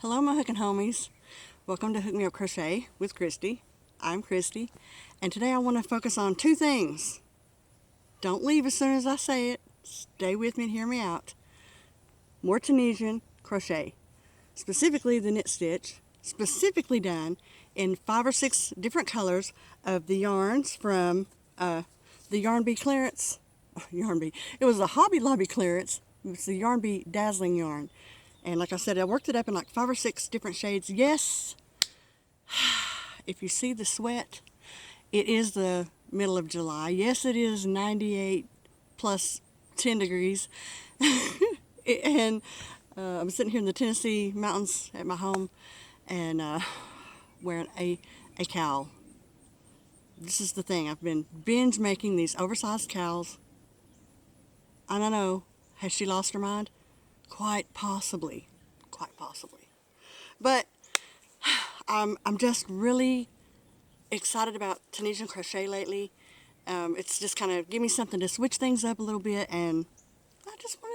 Hello my hooking homies. Welcome to Hook Me Up Crochet with Christy. I'm Christy, and today I want to focus on two things. Don't leave as soon as I say it. Stay with me and hear me out. More Tunisian crochet, specifically the knit stitch, specifically done in 5 or 6 different colors of the yarns from the Yarn Bee clearance. Yarn Bee. It was a Hobby Lobby clearance. It was the Yarn Bee Dazzling yarn. And like I said, I worked it up in like 5 or 6 different shades. Yes, if you see the sweat, it is the middle of July. Yes, it is 98 plus 10 degrees. And I'm sitting here in the Tennessee mountains at my home and wearing a cowl. This is the thing. I've been binge making these oversized cowls. And I know, has she lost her mind? Quite possibly. But I'm just really excited about Tunisian crochet lately. It's just kind of give me something to switch things up a little bit, and I just want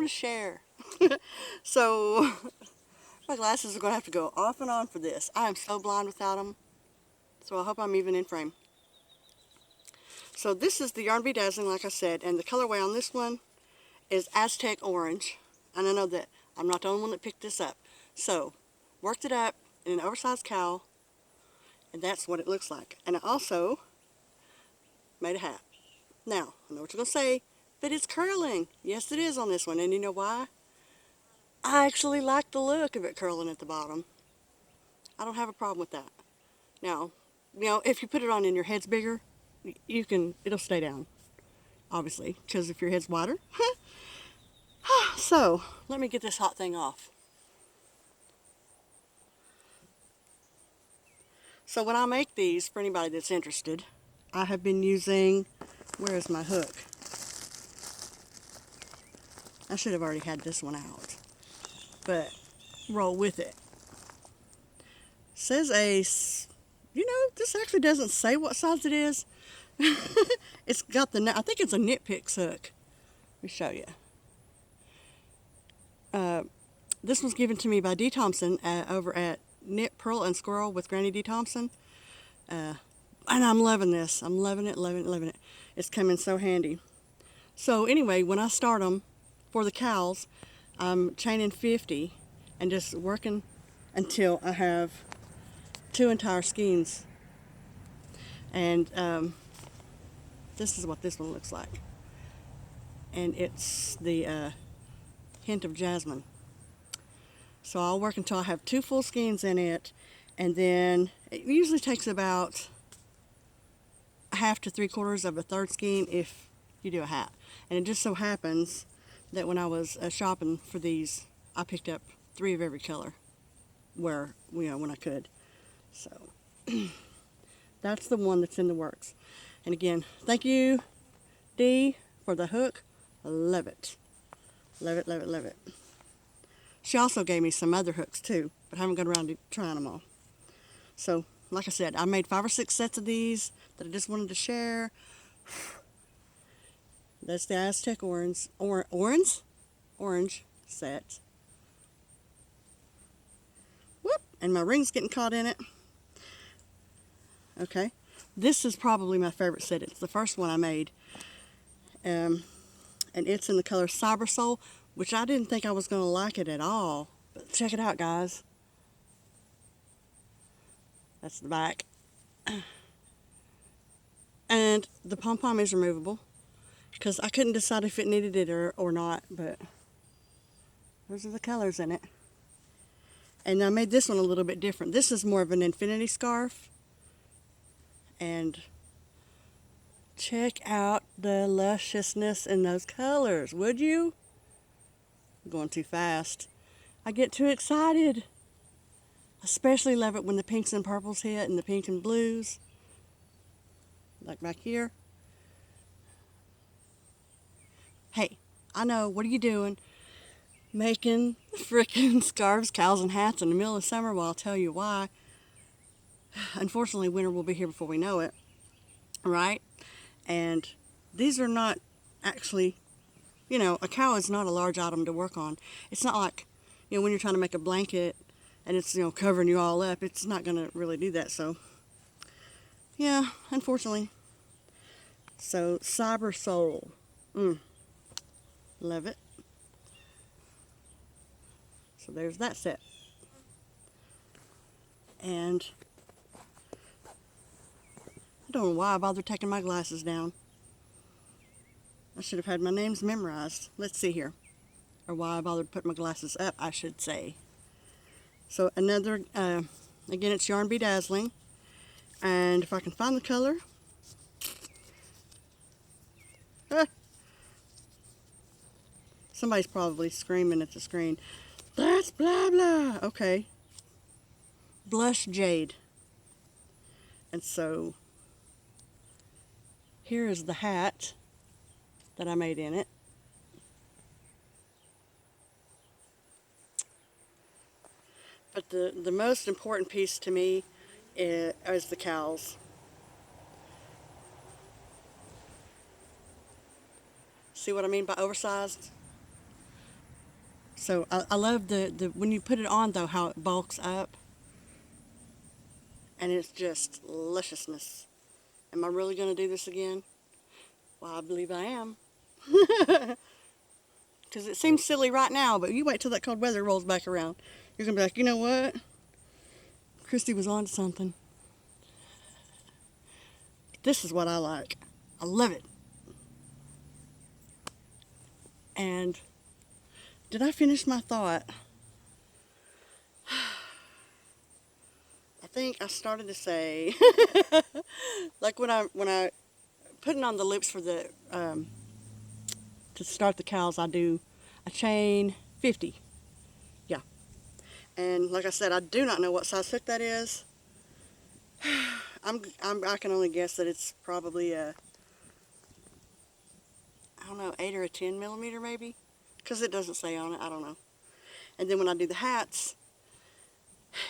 to share. So my glasses are going to have to go off and on for this. I am so blind without them. So I hope I'm even in frame. So this is the Yarn Bee Dazzling, like I said, and the colorway on this one is Aztec Orange, and I know that I'm not the only one that picked this up. So, worked it up in an oversized cowl, and that's what it looks like. And I also made a hat. Now, I know what you're going to say, but it's curling. Yes, it is on this one, and you know why? I actually like the look of it curling at the bottom. I don't have a problem with that. Now, if you put it on and your head's bigger, it'll stay down, obviously, because if your head's wider. So, let me get this hot thing off. So when I make these, for anybody that's interested, I have been using, where is my hook? I should have already had this one out, but roll with it. Says this actually doesn't say what size it is. It's got I think it's a Knit Picks hook. Let me show you. This was given to me by Dee Thompson over at Knit Purl and Squirrel with Granny Dee Thompson. And I'm loving this. I'm loving it. It's coming so handy. So anyway, when I start them for the cowls, I'm chaining 50 and just working until I have 2 entire skeins. And this is what this one looks like. And it's the hint of jasmine. So I'll work until I have 2 full skeins in it, and then it usually takes about 1/2 to 3/4 of a 1/3 skein if you do a hat. And it just so happens that when I was shopping for these, I picked up 3 of every color when I could. So that's the one that's in the works. And again, thank you, Dee, for the hook. I love it. Love it. She also gave me some other hooks too, but I haven't got around to trying them all. So, like I said, I made 5 or 6 sets of these that I just wanted to share. That's the Aztec Orange set. Whoop! And my ring's getting caught in it. Okay. This is probably my favorite set. It's the first one I made. And it's in the color Cyber Soul, which I didn't think I was going to like it at all. But check it out, guys. That's the back. And the pom-pom is removable, because I couldn't decide if it needed it or not, but those are the colors in it. And I made this one a little bit different. This is more of an infinity scarf. And check out the lusciousness in those colors, would you? I'm going too fast. I get too excited. Especially love it when the pinks and purples hit and the pink and blues. Like back here. Hey, I know, what are you doing? Making frickin' scarves, cowls, and hats in the middle of summer? Well, I'll tell you why. Unfortunately, winter will be here before we know it. Right? And these are not actually, a cowl is not a large item to work on. It's not like, you know, when you're trying to make a blanket and it's, you know, covering you all up, it's not going to really do that. So, yeah, unfortunately. So, Cyber Soul. Love it. So, there's that set. And I don't know why I bothered taking my glasses down. I should have had my names memorized. Let's see here. Or why I bothered putting my glasses up, I should say. So another, again, it's Yarn Bee Dazzling. And if I can find the color. Somebody's probably screaming at the screen. That's blah blah. Okay. Blush Jade. And so here is the hat that I made in it. But the most important piece to me is the cowls. See what I mean by oversized? So I love the when you put it on though, how it bulks up. And it's just lusciousness. Am I really going to do this again? Well, I believe I am. Because it seems silly right now, but you wait till that cold weather rolls back around. You're going to be like, you know what? Christy was on to something. This is what I like. I love it. And did I finish my thought? I think I started to say, like when I putting on the loops for the to start the cowls, I chain 50. Yeah. And like I said, I do not know what size hook that is. I can only guess that it's probably a, I don't know, 8 or a 10 millimeter maybe, because it doesn't say on it. I don't know. And then when I do the hats,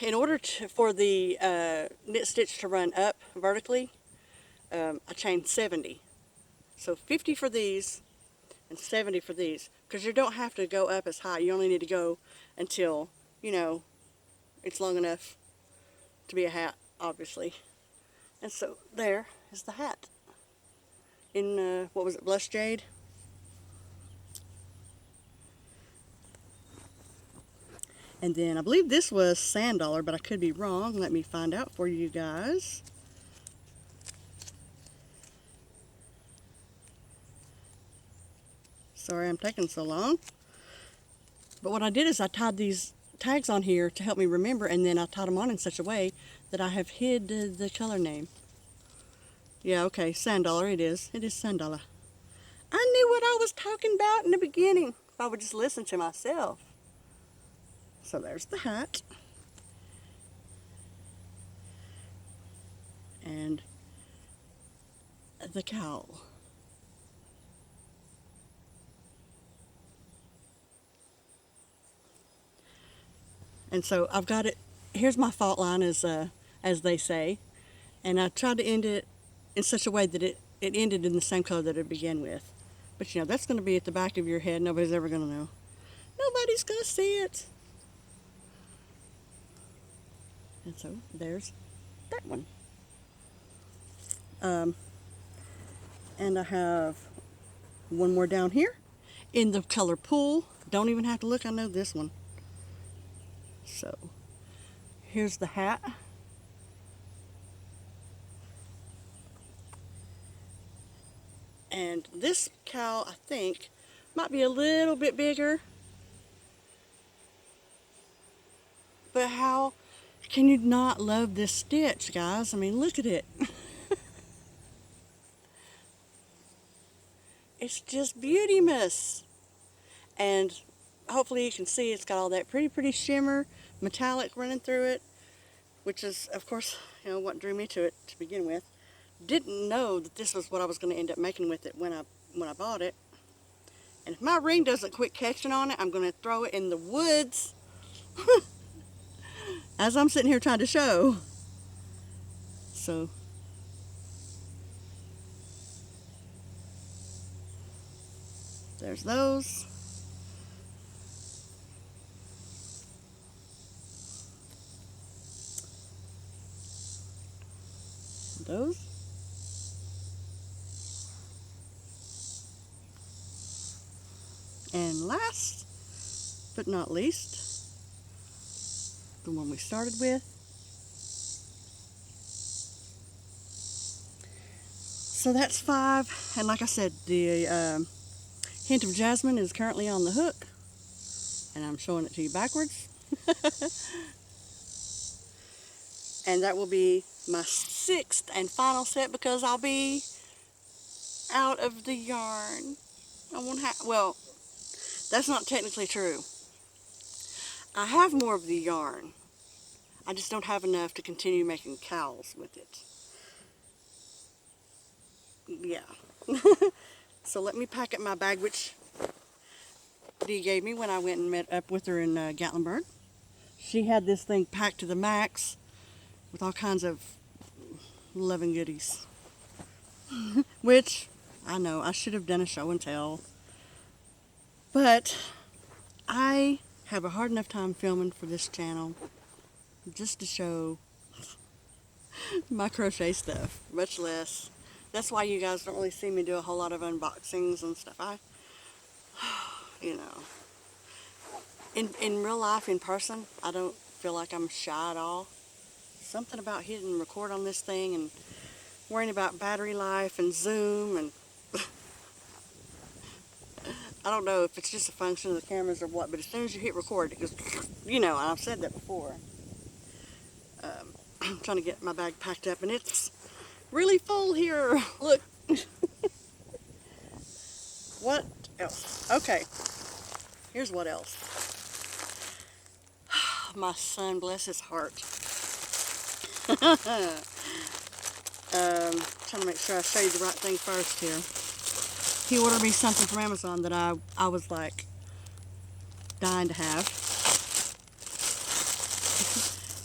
in order for the knit stitch to run up vertically, I chain 70. So 50 for these and 70 for these, because you don't have to go up as high. You only need to go until, you know, it's long enough to be a hat, obviously. And so there is the hat in, what was it, Blush Jade? And then I believe this was Sand Dollar, but I could be wrong. Let me find out for you guys. Sorry I'm taking so long. But what I did is I tied these tags on here to help me remember, and then I tied them on in such a way that I have hid the color name. Yeah, okay, Sand Dollar it is. It is Sand Dollar. I knew what I was talking about in the beginning if I would just listen to myself. So there's the hat. And the cowl. And so I've got it, here's my fault line as they say. And I tried to end it in such a way that it ended in the same color that it began with. But you know, that's going to be at the back of your head. Nobody's ever going to know. Nobody's going to see it. And so there's that one. And I have one more down here in the color Pool. Don't even have to look, I know this one. So here's the hat. And this cowl, I think, might be a little bit bigger. But how can you not love this stitch, guys? I mean, look at it. It's just beauty-muss. And hopefully you can see it's got all that pretty shimmer, metallic running through it, which is, of course, you know, what drew me to it to begin with. Didn't know that this was what I was going to end up making with it when I bought it. And if my ring doesn't quit catching on it, I'm going to throw it in the woods. As I'm sitting here trying to show. So there's those. those. And last but not least, the one we started with. So that's 5, and like I said, the hint of jasmine is currently on the hook, and I'm showing it to you backwards. And that will be my 6th and final set because I'll be out of the yarn. I won't have, well, that's not technically true. I have more of the yarn. I just don't have enough to continue making cowls with it. Yeah. So let me pack up my bag, which Dee gave me when I went and met up with her in Gatlinburg. She had this thing packed to the max with all kinds of loving goodies. Which, I know, I should have done a show and tell. But I have a hard enough time filming for this channel just to show my crochet stuff, much less. That's why you guys don't really see me do a whole lot of unboxings and stuff. You know, in real life, in person, I don't feel like I'm shy at all. Something about hitting record on this thing and worrying about battery life and zoom and I don't know if it's just a function of the cameras or what, but as soon as you hit record, it goes, you know, and I've said that before. I'm trying to get my bag packed up, and it's really full here. Look. What else? Okay. Here's what else. My son, bless his heart. Trying to make sure I show you the right thing first here. He ordered me something from Amazon that I was like dying to have.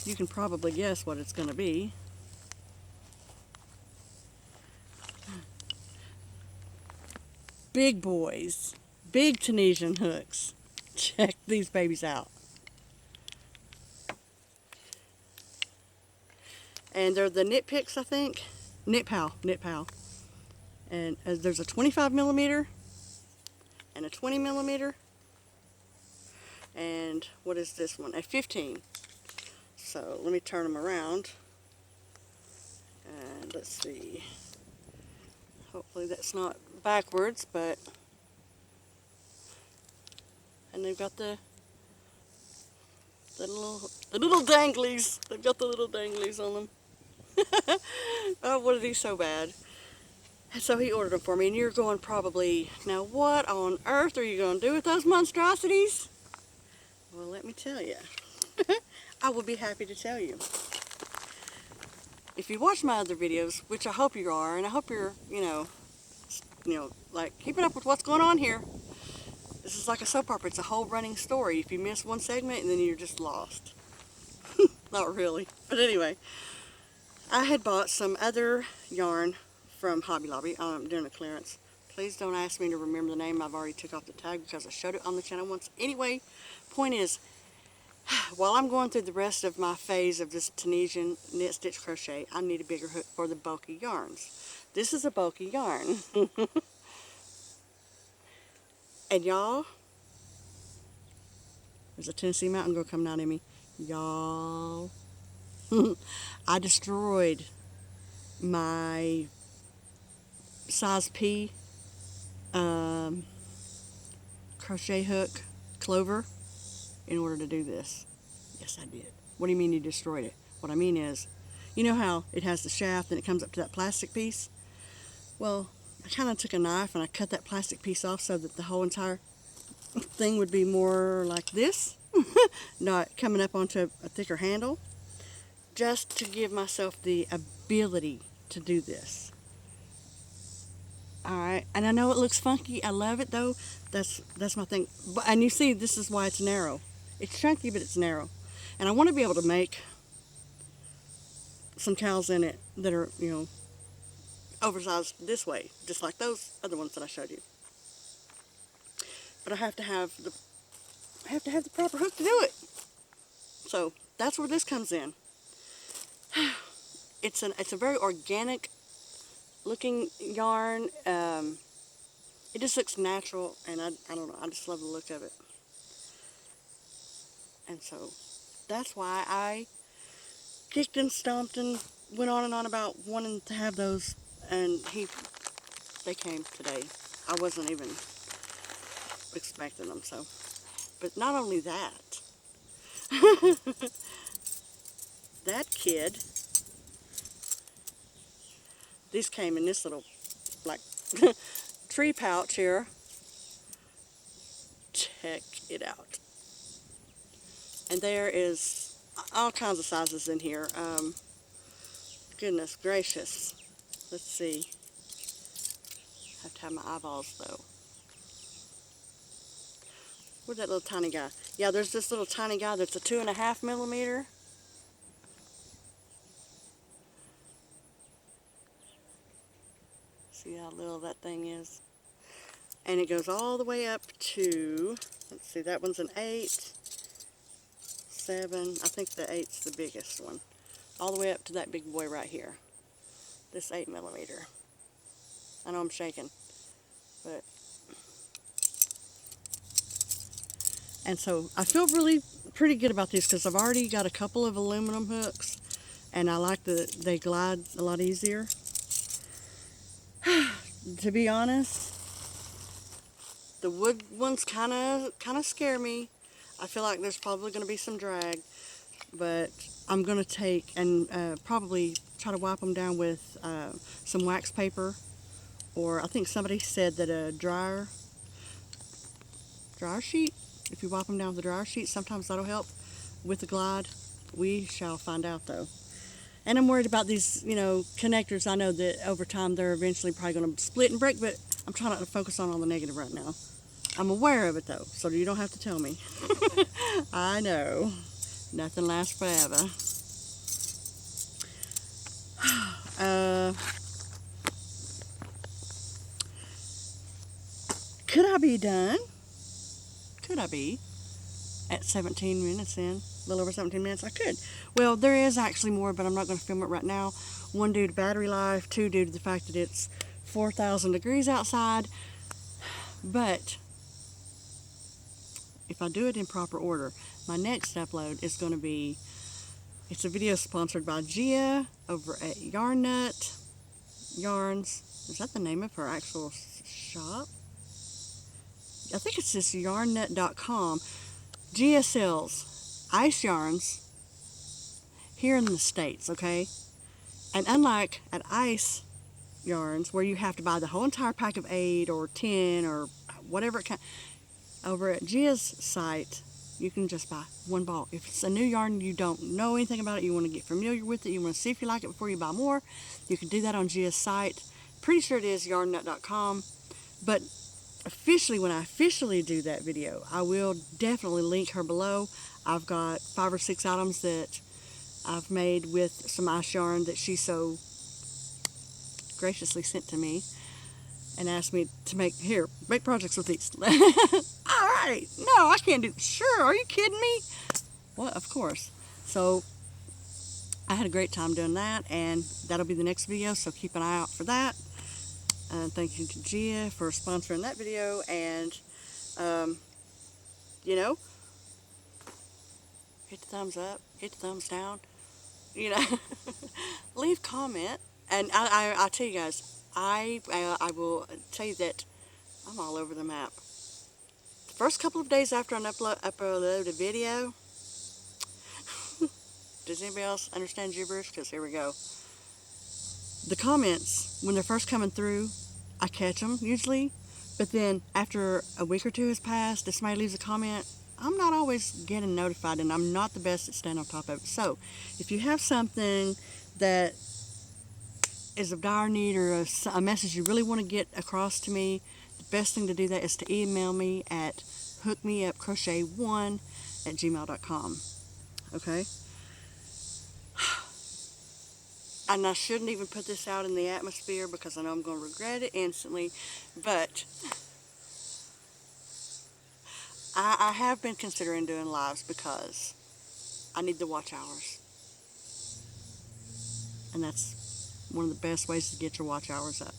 You can probably guess what it's going to be. Big boys. Big Tunisian hooks. Check these babies out. And they're the Knit Picks, I think. Knit Pal. And there's a 25 millimeter and a 20 millimeter. And what is this one? A 15. So let me turn them around. And let's see. Hopefully that's not backwards, but. And they've got the little danglies. They've got the little danglies on them. Oh, what are these so bad? And so he ordered them for me, and you're going probably, now what on earth are you going to do with those monstrosities? Well, let me tell you. I will be happy to tell you. If you watch my other videos, which I hope you are, and I hope you're, you know, like keeping up with what's going on here. This is like a soap opera. It's a whole running story. If you miss one segment, and then you're just lost. Not really. But anyway, I had bought some other yarn from Hobby Lobby during a clearance. Please don't ask me to remember the name. I've already took off the tag because I showed it on the channel once. Anyway, point is, while I'm going through the rest of my phase of this Tunisian knit stitch crochet, I need a bigger hook for the bulky yarns. This is a bulky yarn. And y'all, there's a Tennessee mountain girl coming out at me. Y'all, I destroyed my size P crochet hook clover in order to do this. Yes, I did. What do you mean you destroyed it? What I mean is, you know how it has the shaft and it comes up to that plastic piece? Well, I kind of took a knife and I cut that plastic piece off so that the whole entire thing would be more like this, not coming up onto a thicker handle, just to give myself the ability to do this. Alright, and I know it looks funky. I love it though. That's my thing. And you see, this is why it's narrow. It's chunky, but it's narrow. And I want to be able to make some cowls in it that are, you know, oversized this way, just like those other ones that I showed you. But I have to have the proper hook to do it. So that's where this comes in. it's a very organic looking yarn. It just looks natural, and I don't know, I just love the look of it. And so that's why I kicked and stomped and went on and on about wanting to have those, and they came today. I wasn't even expecting them, so. But not only that, that kid, these came in this little, like, tree pouch here. Check it out. And there is all kinds of sizes in here. Goodness gracious. Let's see. I have to have my eyeballs, though. Where's that little tiny guy? Yeah, there's this little tiny guy that's a 2.5 millimeter. See how little that thing is? And it goes all the way up to, let's see, that one's an 8, 7, I think the 8's the biggest one. All the way up to that big boy right here. This 8 millimeter. I know I'm shaking, but. And so I feel really pretty good about these because I've already got a couple of aluminum hooks, and I like that they glide a lot easier. To be honest, the wood ones kind of scare me. I feel like there's probably going to be some drag, but I'm going to take and probably try to wipe them down with some wax paper, or I think somebody said that a dryer sheet, if you wipe them down with a dryer sheet, sometimes that'll help with the glide. We shall find out, though. And I'm worried about these, connectors. I know that over time they're eventually probably going to split and break, but I'm trying not to focus on all the negative right now. I'm aware of it, though, so you don't have to tell me. I know. Nothing lasts forever. Could I be done? Could I be? At 17 minutes in, a little over 17 minutes, I could. Well, there is actually more, but I'm not going to film it right now. 1, due to battery life, 2, due to the fact that it's 4,000 degrees outside. But if I do it in proper order, my next upload is going to be, it's a video sponsored by Gia over at Yarn Nut Yarns. Is that the name of her actual shop? I think it's just yarnnut.com. Gia sells ice yarns here in the States, okay? And unlike at Ice Yarns, where you have to buy the whole entire pack of 8 or 10 or whatever it can, over at Gia's site, you can just buy one ball. If it's a new yarn, you don't know anything about it, you want to get familiar with it, you want to see if you like it before you buy more, you can do that on Gia's site. Pretty sure it is yarnnut.com. But officially, when I officially do that video, I will definitely link her below. I've got 5 or 6 items that I've made with some ice yarn that she so graciously sent to me and asked me to make projects with these. All right, no, I can't do. Sure, are you kidding me? Well, of course. So I had a great time doing that, and that'll be the next video, so keep an eye out for that. And thank you to Gia for sponsoring that video, and hit the thumbs up, hit the thumbs down, leave comment. And I tell you guys, I will tell you that I'm all over the map. The first couple of days after I upload a video, does anybody else understand gibberish? Because here we go. The comments, when they're first coming through, I catch them usually, but then after a week or 2 has passed, if somebody leaves a comment, I'm not always getting notified, and I'm not the best at staying on top of it. So if you have something that is of dire need, or a message you really want to get across to me, the best thing to do that is to email me at hookmeupcrochet1@gmail.com. Okay? And I shouldn't even put this out in the atmosphere because I know I'm going to regret it instantly. But I have been considering doing lives because I need the watch hours. and that's one of the best ways to get your watch hours up.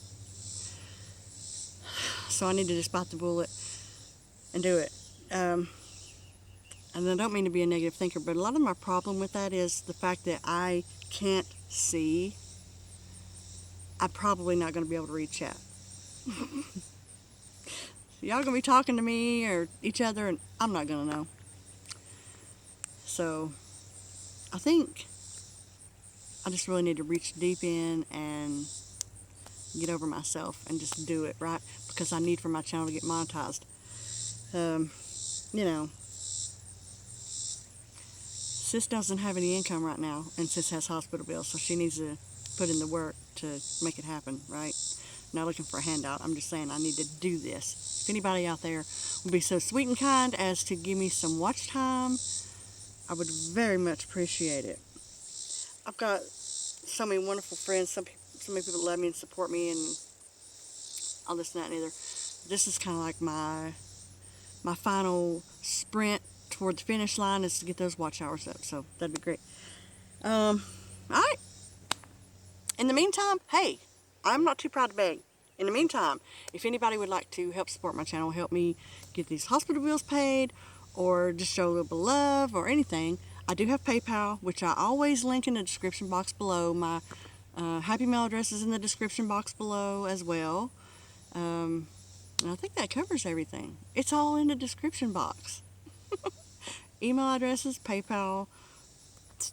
So I need to just bite the bullet and do it. And I don't mean to be a negative thinker, but a lot of my problem with that is the fact that I can't see. I'm probably not going to be able to read chat. Y'all gonna be talking to me or each other, and I'm not gonna know. So I think I just really need to reach deep in and get over myself and just do it, right? Because I need for my channel to get monetized. You know, Sis doesn't have any income right now, and Sis has hospital bills, so she needs to put in the work to make it happen, right? Not looking for a handout. I'm just saying I need to do this. If anybody out there would be so sweet and kind as to give me some watch time, I would very much appreciate it. I've got so many wonderful friends, so many people that love me and support me and all this and that and the other. This is kind of like my final sprint toward the finish line is to get those watch hours up, so that'd be great. Alright. In the meantime, hey, I'm not too proud to beg. In the meantime, if anybody would like to help support my channel, help me get these hospital bills paid, or just show a little bit of love or anything, I do have PayPal, which I always link in the description box below. My Happy Mail address is in the description box below as well. And I think that covers everything. It's all in the description box. Email addresses, PayPal,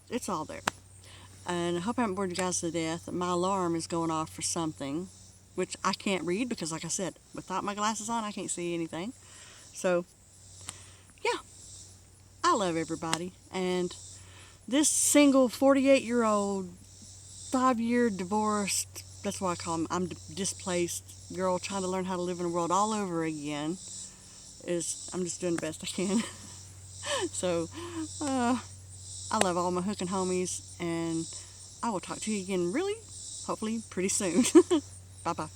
it's all there. And I hope I haven't bored you guys to death. My alarm is going off for something, which I can't read because, like I said, without my glasses on, I can't see anything. So, yeah, I love everybody. And this single 48-year-old, 5-year divorced, that's why I call them, I'm displaced girl trying to learn how to live in the world all over again, I'm just doing the best I can. So, I love all my hooking homies, and I will talk to you again hopefully, pretty soon. Bye-bye.